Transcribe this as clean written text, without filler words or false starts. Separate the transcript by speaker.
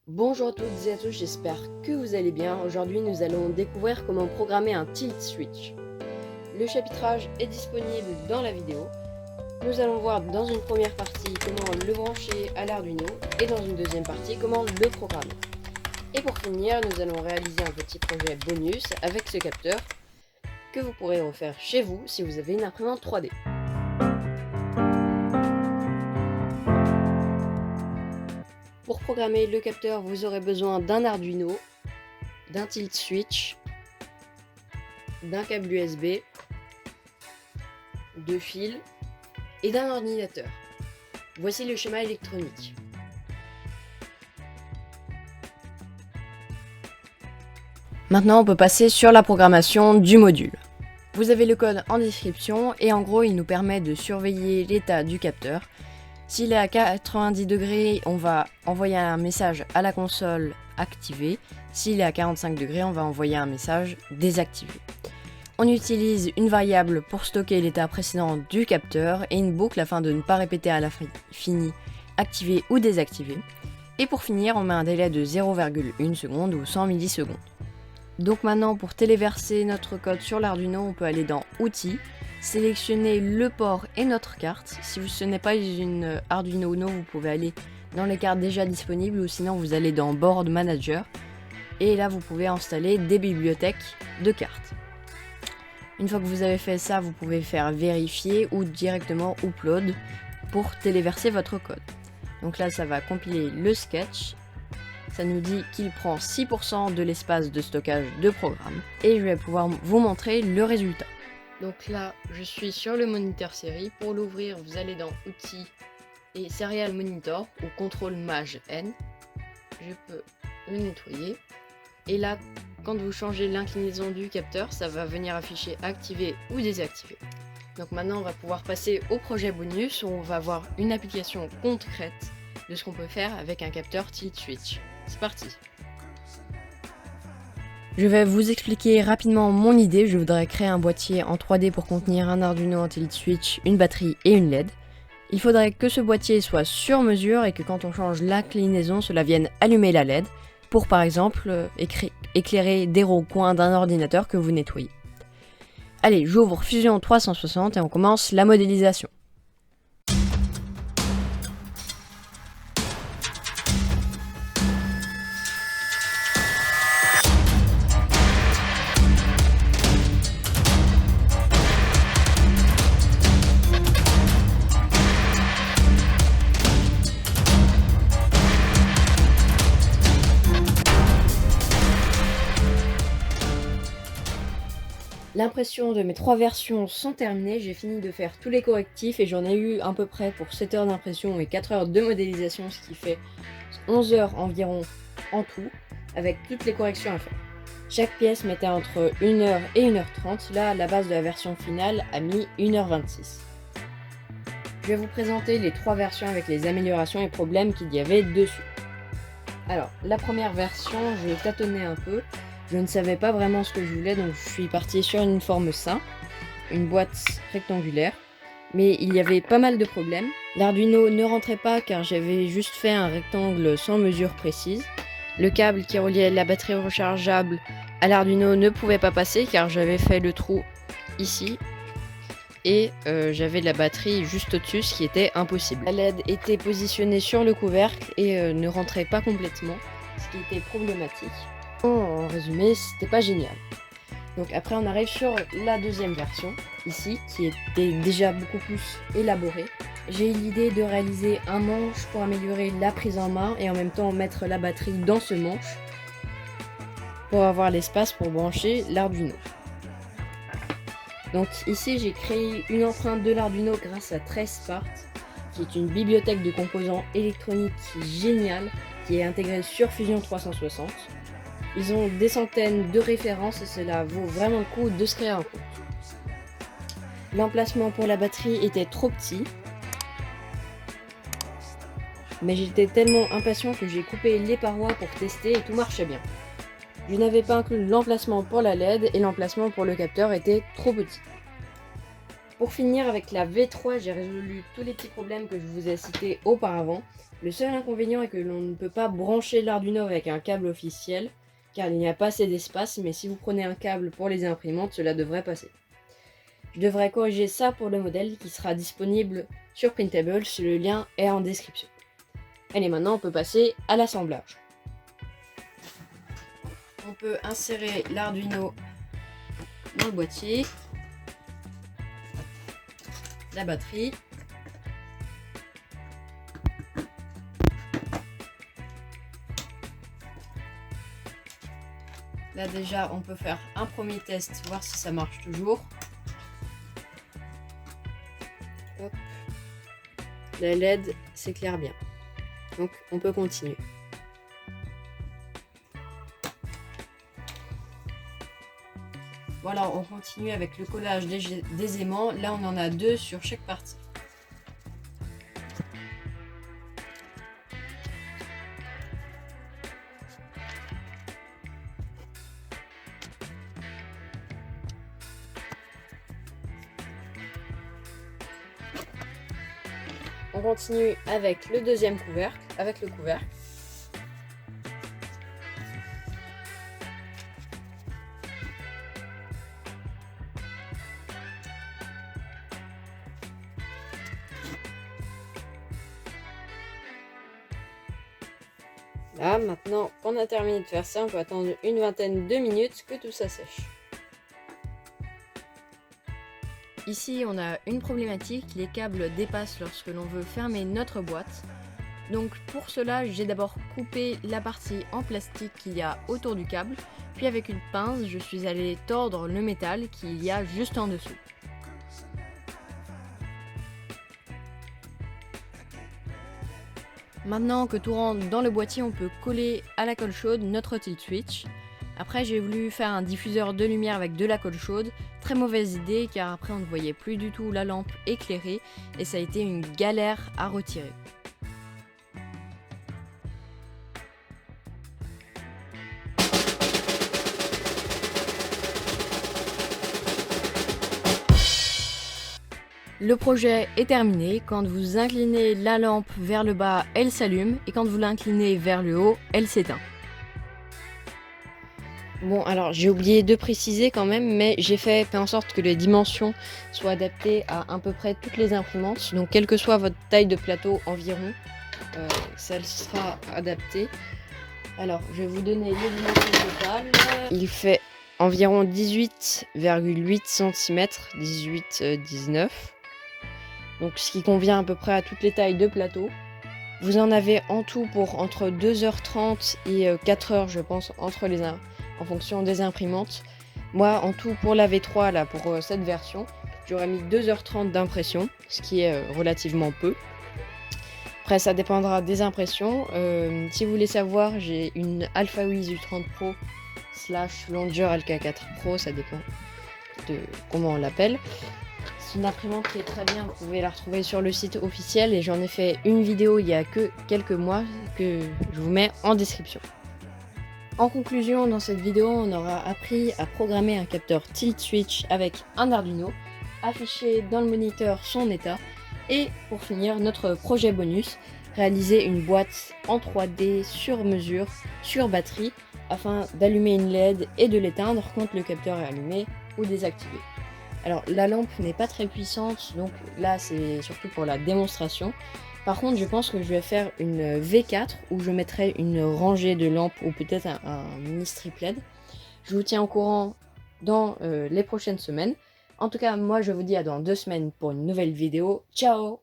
Speaker 1: Bonjour à toutes et à tous, j'espère que vous allez bien. Aujourd'hui, nous allons découvrir comment programmer un tilt switch. Le chapitrage est disponible dans la vidéo. Nous allons voir dans une première partie comment le brancher à l'Arduino et dans une deuxième partie comment le programmer. Et pour finir, nous allons réaliser un petit projet bonus avec ce capteur que vous pourrez refaire chez vous si vous avez une imprimante 3D. Pour programmer le capteur, vous aurez besoin d'un Arduino, d'un tilt switch, d'un câble USB, de fils et d'un ordinateur. Voici le schéma électronique. Maintenant, on peut passer sur la programmation du module. Vous avez le code en description et en gros, il nous permet de surveiller l'état du capteur. S'il est à 90 degrés, on va envoyer un message à la console activé. S'il est à 45 degrés, on va envoyer un message désactivé. On utilise une variable pour stocker l'état précédent du capteur et une boucle afin de ne pas répéter à l'infini activé ou désactivé. Et pour finir, on met un délai de 0,1 seconde ou 100 millisecondes. Donc maintenant, pour téléverser notre code sur l'Arduino, on peut aller dans Outils, sélectionner le port et notre carte. Si ce n'est pas une Arduino Uno, vous pouvez aller dans les cartes déjà disponibles ou sinon vous allez dans Board Manager. Et là, vous pouvez installer des bibliothèques de cartes. Une fois que vous avez fait ça, vous pouvez faire vérifier ou directement upload pour téléverser votre code. Donc là, ça va compiler le sketch. Ça nous dit qu'il prend 6% de l'espace de stockage de programme. Et je vais pouvoir vous montrer le résultat. Donc là, je suis sur le moniteur série. Pour l'ouvrir, vous allez dans Outils et Serial Monitor ou CTRL Maj N. Je peux le nettoyer. Et là, quand vous changez l'inclinaison du capteur, ça va venir afficher activé ou désactivé. Donc maintenant, on va pouvoir passer au projet bonus où on va voir une application concrète de ce qu'on peut faire avec un capteur tilt switch. C'est parti. Je vais vous expliquer rapidement mon idée. Je voudrais créer un boîtier en 3D pour contenir un Arduino, un tilt switch, une batterie et une LED. Il faudrait que ce boîtier soit sur mesure et que quand on change l'inclinaison, cela vienne allumer la LED pour par exemple éclairer des recoins d'un ordinateur que vous nettoyez. Allez, j'ouvre Fusion 360 et on commence la modélisation. L'impression de mes 3 versions sont terminées, j'ai fini de faire tous les correctifs et j'en ai eu à peu près pour 7 heures d'impression et 4 heures de modélisation, ce qui fait 11 heures environ en tout, avec toutes les corrections à faire. Chaque pièce mettait entre 1 heure et 1h30, là la base de la version finale a mis 1h26. Je vais vous présenter les 3 versions avec les améliorations et problèmes qu'il y avait dessus. Alors, la première version, je tâtonnais un peu. Je ne savais pas vraiment ce que je voulais, donc je suis parti sur une forme simple, une boîte rectangulaire, mais il y avait pas mal de problèmes. L'Arduino ne rentrait pas car j'avais juste fait un rectangle sans mesure précise. Le câble qui reliait la batterie rechargeable à l'Arduino ne pouvait pas passer car j'avais fait le trou ici et j'avais la batterie juste au-dessus, ce qui était impossible. La LED était positionnée sur le couvercle et ne rentrait pas complètement, ce qui était problématique. En résumé, c'était pas génial. Donc après on arrive sur la deuxième version, ici, qui était déjà beaucoup plus élaborée. J'ai eu l'idée de réaliser un manche pour améliorer la prise en main et en même temps mettre la batterie dans ce manche pour avoir l'espace pour brancher l'Arduino. Donc ici j'ai créé une empreinte de l'Arduino grâce à Tracepart, qui est une bibliothèque de composants électroniques géniale qui est intégrée sur Fusion 360. Ils ont des centaines de références et cela vaut vraiment le coup de se créer un compte. L'emplacement pour la batterie était trop petit, mais j'étais tellement impatient que j'ai coupé les parois pour tester et tout marchait bien. Je n'avais pas inclus l'emplacement pour la LED et l'emplacement pour le capteur était trop petit. Pour finir avec la V3, j'ai résolu tous les petits problèmes que je vous ai cités auparavant. Le seul inconvénient est que l'on ne peut pas brancher l'Arduino avec un câble officiel, car il n'y a pas assez d'espace, mais si vous prenez un câble pour les imprimantes, cela devrait passer. Je devrais corriger ça pour le modèle qui sera disponible sur Printable, le lien est en description. Allez, maintenant on peut passer à l'assemblage. On peut insérer l'Arduino dans le boîtier, la batterie, là déjà on peut faire un premier test, voir si ça marche toujours. Hop. La LED s'éclaire bien, donc on peut continuer. Voilà, on continue avec le collage des aimants. Là, on en a 2 sur chaque partie. On continue avec le deuxième couvercle, avec le couvercle. Là, maintenant qu'on a terminé de faire ça, on peut attendre une vingtaine de minutes que tout ça sèche. Ici, on a une problématique, les câbles dépassent lorsque l'on veut fermer notre boîte. Donc pour cela, j'ai d'abord coupé la partie en plastique qu'il y a autour du câble, puis avec une pince, je suis allé tordre le métal qu'il y a juste en dessous. Maintenant que tout rentre dans le boîtier, on peut coller à la colle chaude notre tilt switch. Après, j'ai voulu faire un diffuseur de lumière avec de la colle chaude. Très mauvaise idée car après on ne voyait plus du tout la lampe éclairée et ça a été une galère à retirer. Le projet est terminé, quand vous inclinez la lampe vers le bas, elle s'allume, et quand vous l'inclinez vers le haut, elle s'éteint. Bon, alors j'ai oublié de préciser quand même, mais j'ai fait en sorte que les dimensions soient adaptées à peu près toutes les imprimantes, donc quelle que soit votre taille de plateau environ, ça sera adapté. Alors, je vais vous donner les dimensions totales. Il fait environ 18,8 cm, 18-19. Donc ce qui convient à peu près à toutes les tailles de plateau. Vous en avez en tout pour entre 2h30 et 4h je pense en fonction des imprimantes. Moi en tout pour la V3 là pour cette version, j'aurais mis 2h30 d'impression, ce qui est relativement peu. Après ça dépendra des impressions. Si vous voulez savoir, j'ai une AlphaWiz U30 Pro / Longer LK4 Pro, ça dépend de comment on l'appelle. C'est une imprimante qui est très bien, vous pouvez la retrouver sur le site officiel et j'en ai fait une vidéo il y a que quelques mois que je vous mets en description. En conclusion, dans cette vidéo, on aura appris à programmer un capteur tilt switch avec un Arduino, afficher dans le moniteur son état et pour finir notre projet bonus, réaliser une boîte en 3D sur mesure, sur batterie, afin d'allumer une LED et de l'éteindre quand le capteur est allumé ou désactivé. Alors la lampe n'est pas très puissante, donc là c'est surtout pour la démonstration. Par contre je pense que je vais faire une V4 où je mettrai une rangée de lampes ou peut-être un mini strip LED. Je vous tiens au courant dans les prochaines semaines. En tout cas moi je vous dis à dans 2 semaines pour une nouvelle vidéo. Ciao!